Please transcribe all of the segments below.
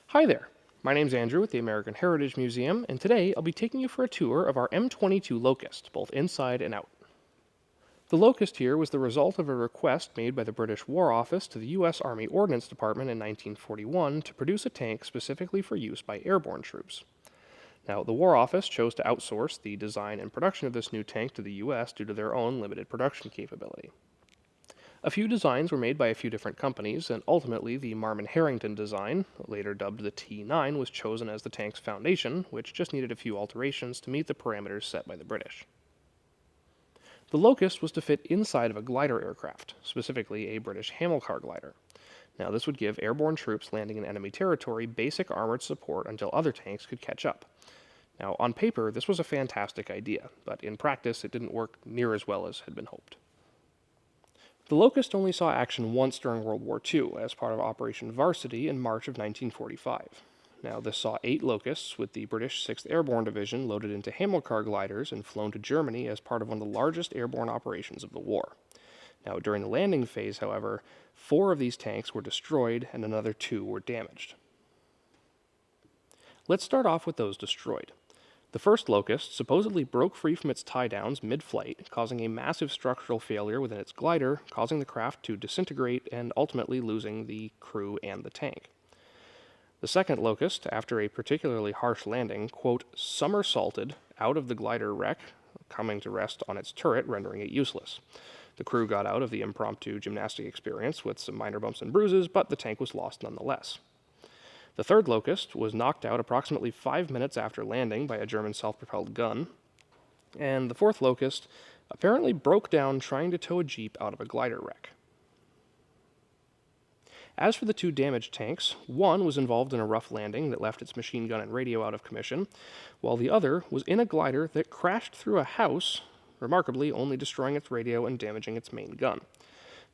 Hi there, my name's Andrew with the American Heritage Museum, and today I'll be taking you for a tour of our M22 Locust, both inside and out. The Locust here was the result of a request made by the British War Office to the U.S. Army Ordnance Department in 1941 to produce a tank specifically for use by airborne troops. Now, the War Office chose to outsource the design and production of this new tank to the U.S. due to their own limited production capability. A few designs were made by a few different companies, and ultimately the Marmon-Harrington design, later dubbed the T9, was chosen as the tank's foundation, which just needed a few alterations to meet the parameters set by the British. The Locust was to fit inside of a glider aircraft, specifically a British Hamilcar glider. Now, this would give airborne troops landing in enemy territory basic armored support until other tanks could catch up. Now, on paper, this was a fantastic idea, but in practice it didn't work near as well as had been hoped. The Locust only saw action once during World War II as part of Operation Varsity in March of 1945. Now, this saw 8 Locusts with the British 6th Airborne Division loaded into Hamilcar gliders and flown to Germany as part of one of the largest airborne operations of the war. Now, during the landing phase, however, 4 of these tanks were destroyed and another 2 were damaged. Let's start off with those destroyed. The first Locust supposedly broke free from its tie-downs mid-flight, causing a massive structural failure within its glider, causing the craft to disintegrate and ultimately losing the crew and the tank. The second Locust, after a particularly harsh landing, quote, somersaulted out of the glider wreck, coming to rest on its turret, rendering it useless. The crew got out of the impromptu gymnastic experience with some minor bumps and bruises, but the tank was lost nonetheless. The third Locust was knocked out approximately 5 minutes after landing by a German self-propelled gun, and the fourth Locust apparently broke down trying to tow a jeep out of a glider wreck. As for the 2 damaged tanks, one was involved in a rough landing that left its machine gun and radio out of commission, while the other was in a glider that crashed through a house, remarkably only destroying its radio and damaging its main gun.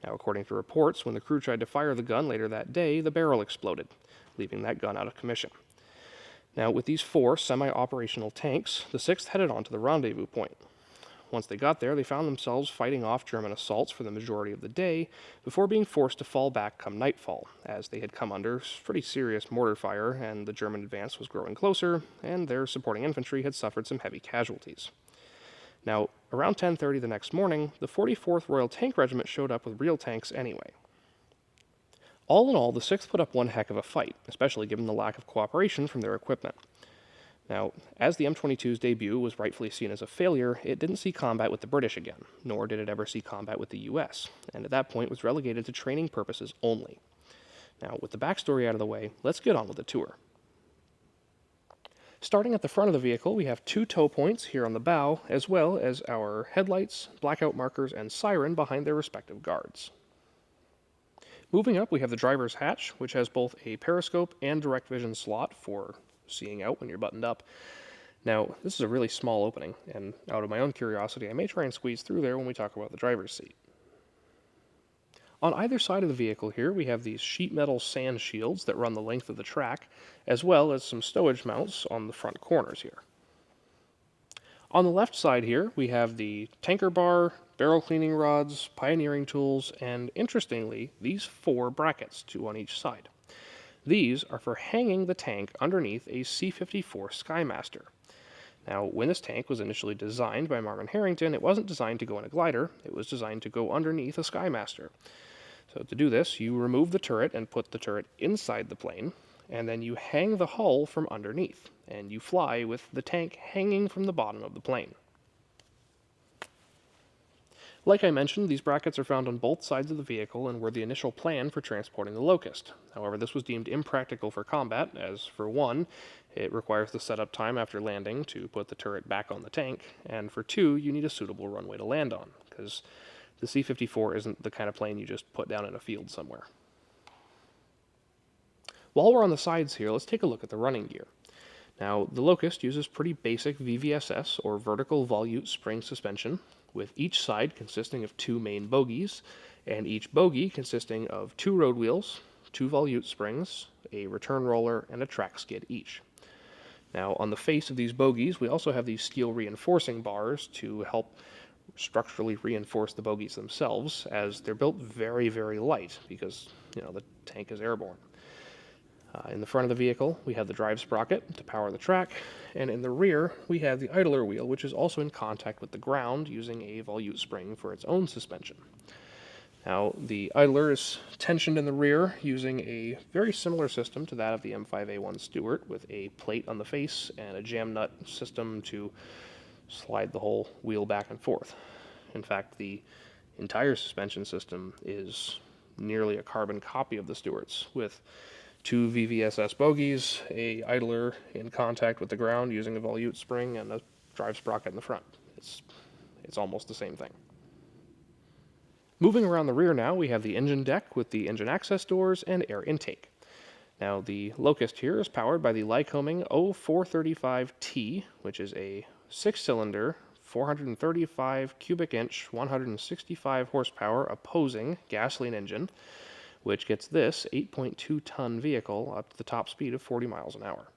Now, according to reports, when the crew tried to fire the gun later that day, the barrel exploded, leaving that gun out of commission. Now, with these 4 semi-operational tanks, the 6th headed on to the rendezvous point. Once they got there, they found themselves fighting off German assaults for the majority of the day, before being forced to fall back come nightfall, as they had come under pretty serious mortar fire, and the German advance was growing closer, and their supporting infantry had suffered some heavy casualties. Now, around 10:30 the next morning, the 44th Royal Tank Regiment showed up with real tanks anyway. All in all, the 6th put up one heck of a fight, especially given the lack of cooperation from their equipment. Now, as the M22's debut was rightfully seen as a failure, it didn't see combat with the British again, nor did it ever see combat with the US, and at that point was relegated to training purposes only. Now, with the backstory out of the way, let's get on with the tour. Starting at the front of the vehicle, we have 2 tow points here on the bow, as well as our headlights, blackout markers, and siren behind their respective guards. Moving up, we have the driver's hatch, which has both a periscope and direct vision slot for seeing out when you're buttoned up. Now, this is a really small opening, and out of my own curiosity, I may try and squeeze through there when we talk about the driver's seat. On either side of the vehicle here, we have these sheet metal sand shields that run the length of the track, as well as some stowage mounts on the front corners here. On the left side here, we have the tanker bar, barrel cleaning rods, pioneering tools, and interestingly, these 4 brackets, 2 on each side. These are for hanging the tank underneath a C-54 Skymaster. Now, when this tank was initially designed by Marmon-Harrington, it wasn't designed to go in a glider, it was designed to go underneath a Skymaster. So to do this, you remove the turret and put the turret inside the plane, and then you hang the hull from underneath, and you fly with the tank hanging from the bottom of the plane. Like I mentioned, these brackets are found on both sides of the vehicle and were the initial plan for transporting the Locust. However, this was deemed impractical for combat, as for one, it requires the setup time after landing to put the turret back on the tank, and for 2, you need a suitable runway to land on, because the C-54 isn't the kind of plane you just put down in a field somewhere. While we're on the sides here, let's take a look at the running gear. Now, the Locust uses pretty basic VVSS, or vertical volute spring suspension, with each side consisting of 2 main bogies, and each bogie consisting of 2 road wheels, 2 volute springs, a return roller, and a track skid each. Now, on the face of these bogies, we also have these steel reinforcing bars to help structurally reinforce the bogies themselves, as they're built very, very light, because, the tank is airborne. In the front of the vehicle, we have the drive sprocket to power the track, and in the rear, we have the idler wheel, which is also in contact with the ground using a volute spring for its own suspension. Now, the idler is tensioned in the rear using a very similar system to that of the M5A1 Stuart, with a plate on the face and a jam nut system to slide the whole wheel back and forth. In fact, the entire suspension system is nearly a carbon copy of the Stuart's, with 2 VVSS bogies, a idler in contact with the ground using a volute spring, and a drive sprocket in the front. It's almost the same thing. Moving around the rear now, we have the engine deck with the engine access doors and air intake. Now, the Locust here is powered by the Lycoming 0435T, which is a 6-cylinder, 435 cubic inch, 165 horsepower opposing gasoline engine, which gets this 8.2-ton vehicle up to the top speed of 40 miles an hour.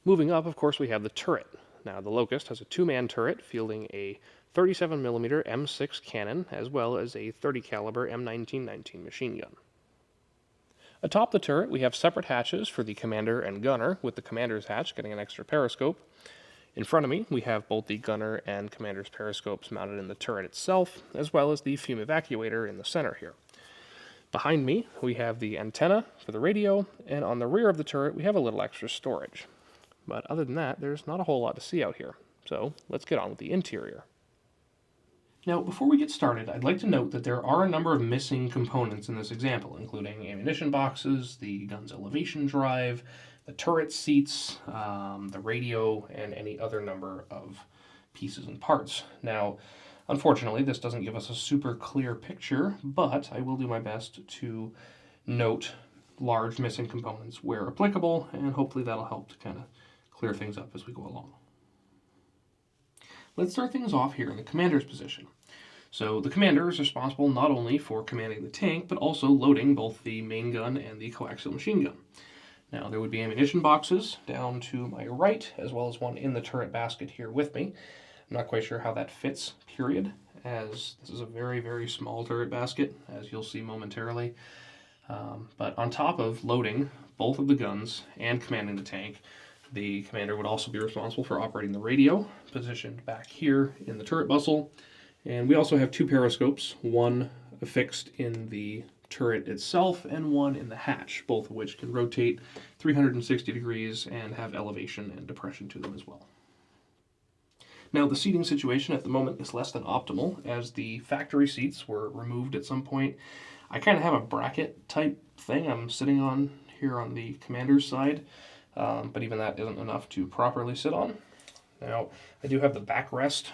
Moving up, of course, we have the turret. Now, the Locust has a 2-man turret fielding a 37mm M6 cannon, as well as a 30 caliber M1919 machine gun. Atop the turret, we have separate hatches for the commander and gunner, with the commander's hatch getting an extra periscope. In front of me, we have both the gunner and commander's periscopes mounted in the turret itself, as well as the fume evacuator in the center here. Behind me, we have the antenna for the radio, and on the rear of the turret, we have a little extra storage. But other than that, there's not a whole lot to see out here. So let's get on with the interior. Now, before we get started, I'd like to note that there are a number of missing components in this example, including ammunition boxes, the gun's elevation drive, the turret seats, the radio, and any other number of pieces and parts. Now, unfortunately, this doesn't give us a super clear picture, but I will do my best to note large missing components where applicable, and hopefully that'll help to kind of clear things up as we go along. Let's start things off here in the commander's position. So the commander is responsible not only for commanding the tank, but also loading both the main gun and the coaxial machine gun. Now, there would be ammunition boxes down to my right, as well as one in the turret basket here with me. I'm not quite sure how that fits, period, as this is a very, very small turret basket, as you'll see momentarily. But on top of loading both of the guns and commanding the tank, the commander would also be responsible for operating the radio, positioned back here in the turret bustle. And we also have 2 periscopes, one affixed in the turret itself and one in the hatch, both of which can rotate 360 degrees and have elevation and depression to them as well. Now, the seating situation at the moment is less than optimal, as the factory seats were removed at some point. I kind of have a bracket type thing I'm sitting on here on the commander's side, but even that isn't enough to properly sit on. Now, I do have the backrest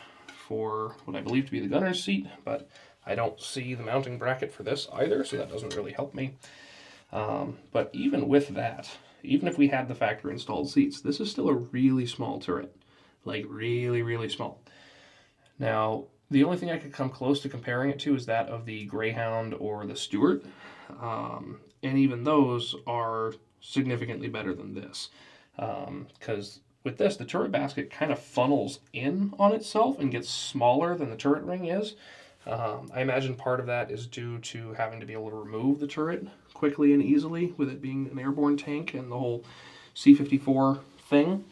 for what I believe to be the gunner's seat, but I don't see the mounting bracket for this either, so that doesn't really help me. But even with that, even if we had the factory installed seats, this is still a really small turret. Like really, really small. Now, the only thing I could come close to comparing it to is that of the Greyhound or the Stuart. And even those are significantly better than this. Because with this, the turret basket kind of funnels in on itself and gets smaller than the turret ring is. I imagine part of that is due to having to be able to remove the turret quickly and easily, with it being an airborne tank and the whole C-54 thing.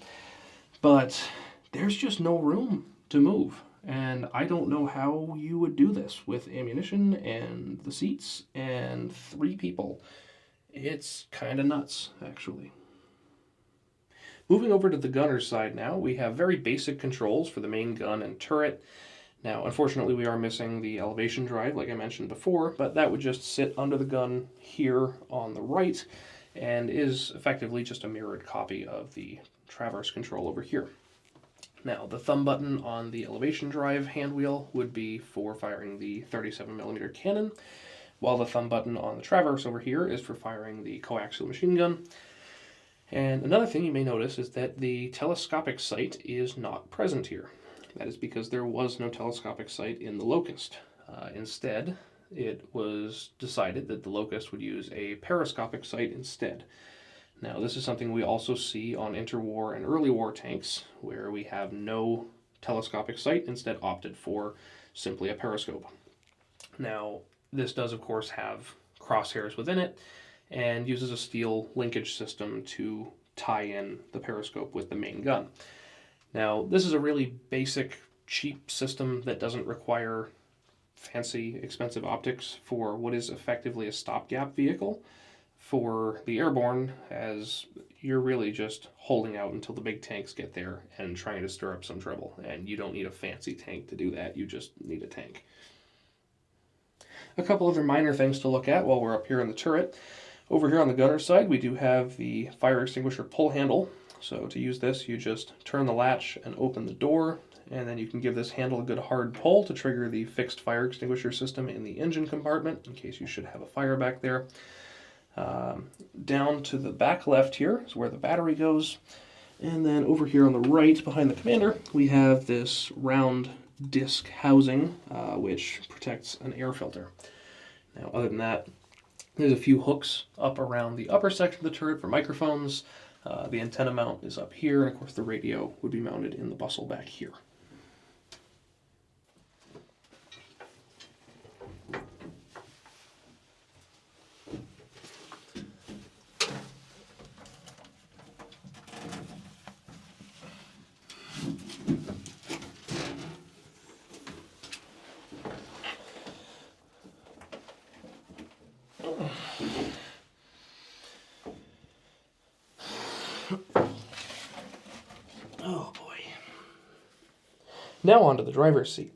But there's just no room to move. And I don't know how you would do this with ammunition and the seats and 3 people. It's kind of nuts, actually. Moving over to the gunner's side now, we have very basic controls for the main gun and turret. Now, unfortunately, we are missing the elevation drive, like I mentioned before, but that would just sit under the gun here on the right and is effectively just a mirrored copy of the traverse control over here. Now, the thumb button on the elevation drive hand wheel would be for firing the 37mm cannon, while the thumb button on the traverse over here is for firing the coaxial machine gun. And another thing you may notice is that the telescopic sight is not present here. That is because there was no telescopic sight in the Locust. Instead, it was decided that the Locust would use a periscopic sight instead. Now, this is something we also see on interwar and early war tanks, where we have no telescopic sight, instead opted for simply a periscope. Now, this does, of course, have crosshairs within it, and uses a steel linkage system to tie in the periscope with the main gun. Now, this is a really basic, cheap system that doesn't require fancy, expensive optics for what is effectively a stopgap vehicle for the airborne, as you're really just holding out until the big tanks get there and trying to stir up some trouble. And you don't need a fancy tank to do that, you just need a tank. A couple other minor things to look at while we're up here in the turret. Over here on the gunner side, we do have the fire extinguisher pull handle. So to use this, you just turn the latch and open the door, and then you can give this handle a good hard pull to trigger the fixed fire extinguisher system in the engine compartment, in case you should have a fire back there. Down to the back left here is where the battery goes. And then over here on the right, behind the commander, we have this round disc housing, which protects an air filter. Now, other than that, there's a few hooks up around the upper section of the turret for microphones. The antenna mount is up here, and of course the radio would be mounted in the bustle back here. Oh boy. Now onto the driver's seat.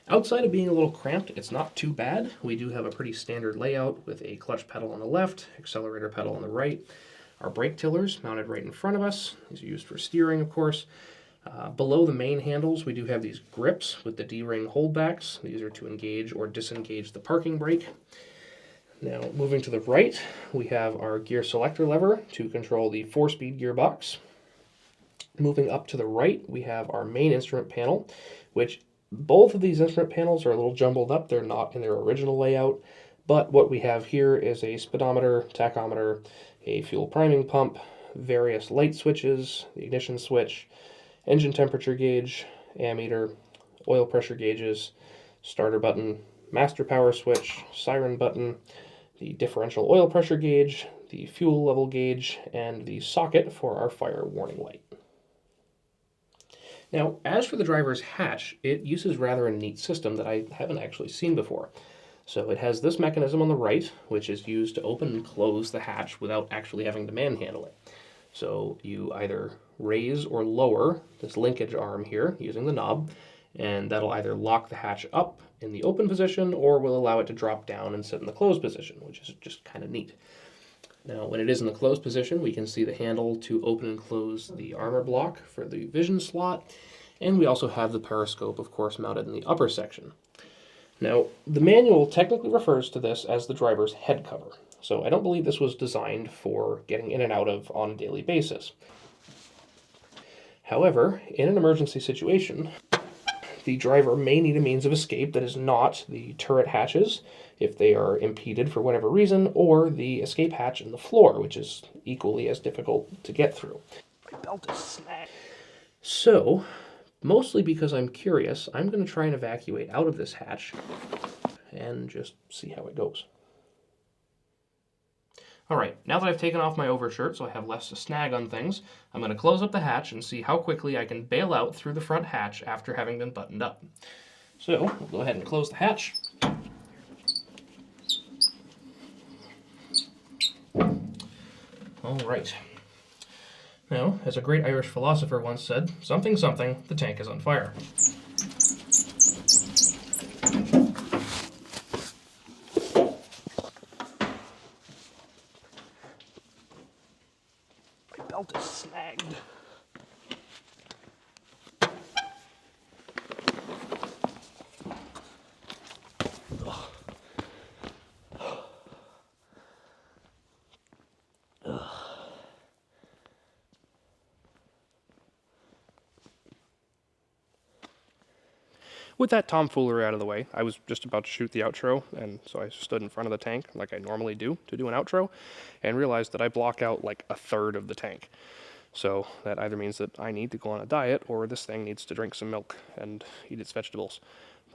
Outside of being a little cramped, it's not too bad. We do have a pretty standard layout with a clutch pedal on the left, accelerator pedal on the right. Our brake tillers mounted right in front of us. These are used for steering, of course. Below the main handles, we do have these grips with the D-ring holdbacks. These are to engage or disengage the parking brake. Now, moving to the right, we have our gear selector lever to control the 4-speed gearbox. Moving up to the right, we have our main instrument panel, which both of these instrument panels are a little jumbled up. They're not in their original layout, but what we have here is a speedometer, tachometer, a fuel priming pump, various light switches, the ignition switch, engine temperature gauge, ammeter, oil pressure gauges, starter button, master power switch, siren button, the differential oil pressure gauge, the fuel level gauge, and the socket for our fire warning light. Now, as for the driver's hatch, it uses rather a neat system that I haven't actually seen before. So it has this mechanism on the right, which is used to open and close the hatch without actually having to manhandle it. So you either raise or lower this linkage arm here using the knob, and that'll either lock the hatch up in the open position or will allow it to drop down and sit in the closed position, which is just kind of neat. Now, when it is in the closed position, we can see the handle to open and close the armor block for the vision slot, and we also have the periscope, of course, mounted in the upper section. Now, the manual technically refers to this as the driver's head cover, so I don't believe this was designed for getting in and out of on a daily basis. However, in an emergency situation, the driver may need a means of escape that is not the turret hatches, if they are impeded for whatever reason, or the escape hatch in the floor, which is equally as difficult to get through. My belt is snagged. So, mostly because I'm curious, I'm going to try and evacuate out of this hatch and just see how it goes. Alright, now that I've taken off my overshirt so I have less to snag on things, I'm going to close up the hatch and see how quickly I can bail out through the front hatch after having been buttoned up. So, we'll go ahead and close the hatch. Alright. Now, as a great Irish philosopher once said, something, something, the tank is on fire. My belt is snagged. With that tomfoolery out of the way, I was just about to shoot the outro, and so I stood in front of the tank, like I normally do, to do an outro, and realized that I block out like a third of the tank. So that either means that I need to go on a diet, or this thing needs to drink some milk and eat its vegetables.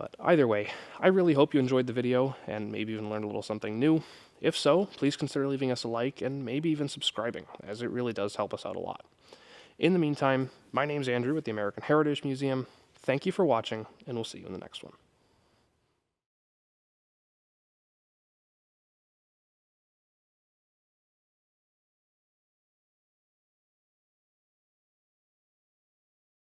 But either way, I really hope you enjoyed the video and maybe even learned a little something new. If so, please consider leaving us a like and maybe even subscribing, as it really does help us out a lot. In the meantime, my name's Andrew with the American Heritage Museum. Thank you for watching, and we'll see you in the next one.